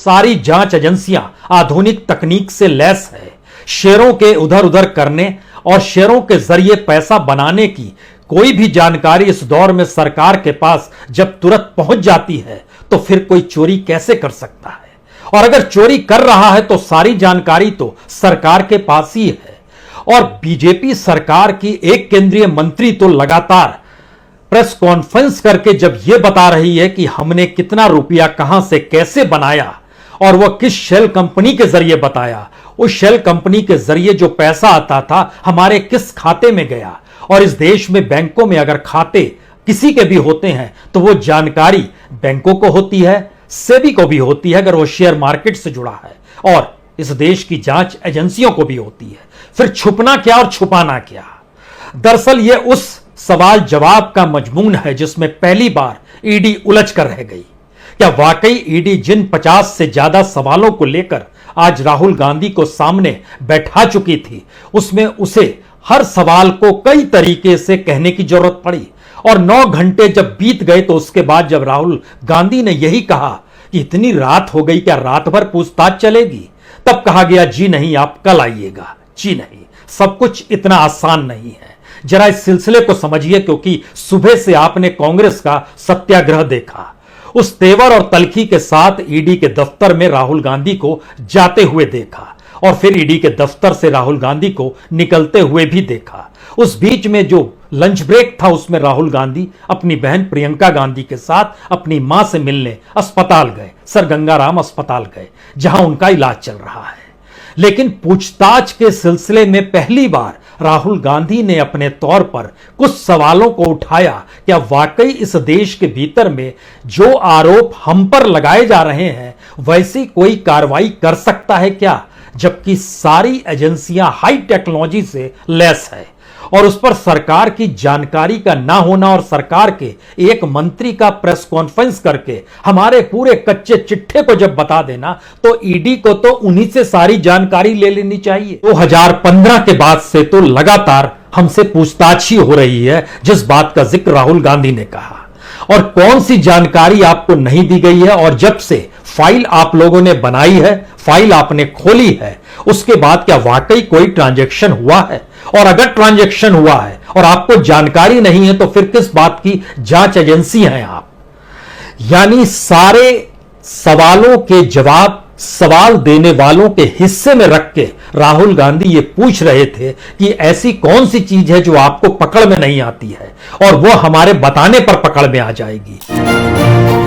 सारी जांच एजेंसियां आधुनिक तकनीक से लैस है। शेयरों के उधर उधर करने और शेयरों के जरिए पैसा बनाने की कोई भी जानकारी इस दौर में सरकार के पास जब तुरंत पहुंच जाती है तो फिर कोई चोरी कैसे कर सकता है? और अगर चोरी कर रहा है तो सारी जानकारी तो सरकार के पास ही है। और बीजेपी सरकार की एक केंद्रीय मंत्री तो लगातार प्रेस कॉन्फ्रेंस करके जब यह बता रही है कि हमने कितना रुपया कहां से कैसे बनाया और वह किस शेल कंपनी के जरिए बताया, उस शेल कंपनी के जरिए जो पैसा आता था हमारे किस खाते में गया। और इस देश में बैंकों में अगर खाते किसी के भी होते हैं तो वो जानकारी बैंकों को होती है, सेबी को भी होती है अगर वो शेयर मार्केट से जुड़ा है, और इस देश की जांच एजेंसियों को भी होती है। फिर छुपना क्या और छुपाना क्या? दरअसल ये उस सवाल जवाब का मजमून है जिसमें पहली बार ईडी उलझ कर रह गई। क्या वाकई ईडी जिन 50 से ज्यादा सवालों को लेकर आज राहुल गांधी को सामने बैठा चुकी थी, उसमें उसे हर सवाल को कई तरीके से कहने की जरूरत पड़ी? और 9 घंटे जब बीत गए तो उसके बाद जब राहुल गांधी ने यही कहा कि इतनी रात हो गई, क्या रात भर पूछताछ चलेगी, तब कहा गया जी नहीं, आप कल आइएगा। जी नहीं, सब कुछ इतना आसान नहीं है। जरा इस सिलसिले को समझिए, क्योंकि सुबह से आपने कांग्रेस का सत्याग्रह देखा। उस तेवर और तलखी के साथ ईडी के दफ्तर में राहुल गांधी को जाते हुए देखा और फिर ईडी के दफ्तर से राहुल गांधी को निकलते हुए भी देखा। उस बीच में जो लंच ब्रेक था उसमें राहुल गांधी अपनी बहन प्रियंका गांधी के साथ अपनी मां से मिलने अस्पताल गए, सर गंगाराम अस्पताल गए, जहां उनका इलाज चल रहा है। लेकिन पूछताछ के सिलसिले में पहली बार राहुल गांधी ने अपने तौर पर कुछ सवालों को उठाया। क्या वाकई इस देश के भीतर में जो आरोप हम पर लगाए जा रहे हैं वैसी कोई कार्रवाई कर सकता है क्या, जबकि सारी एजेंसियां हाई टेक्नोलॉजी से लैस है? और उस पर सरकार की जानकारी का ना होना और सरकार के एक मंत्री का प्रेस कॉन्फ्रेंस करके हमारे पूरे कच्चे चिट्ठे को जब बता देना, तो ईडी को तो उन्हीं से सारी जानकारी ले लेनी चाहिए। 2015 के बाद से तो लगातार हमसे पूछताछ ही हो रही है, जिस बात का जिक्र राहुल गांधी ने कहा। और कौन सी जानकारी आपको नहीं दी गई है? और जब से फाइल आप लोगों ने बनाई है, फाइल आपने खोली है, उसके बाद क्या वाकई कोई ट्रांजैक्शन हुआ है? और अगर ट्रांजैक्शन हुआ है और आपको जानकारी नहीं है तो फिर किस बात की जांच एजेंसी हैं आप? यानी सारे सवालों के जवाब सवाल देने वालों के हिस्से में रख के राहुल गांधी ये पूछ रहे थे कि ऐसी कौन सी चीज है जो आपको पकड़ में नहीं आती है और वो हमारे बताने पर पकड़ में आ जाएगी।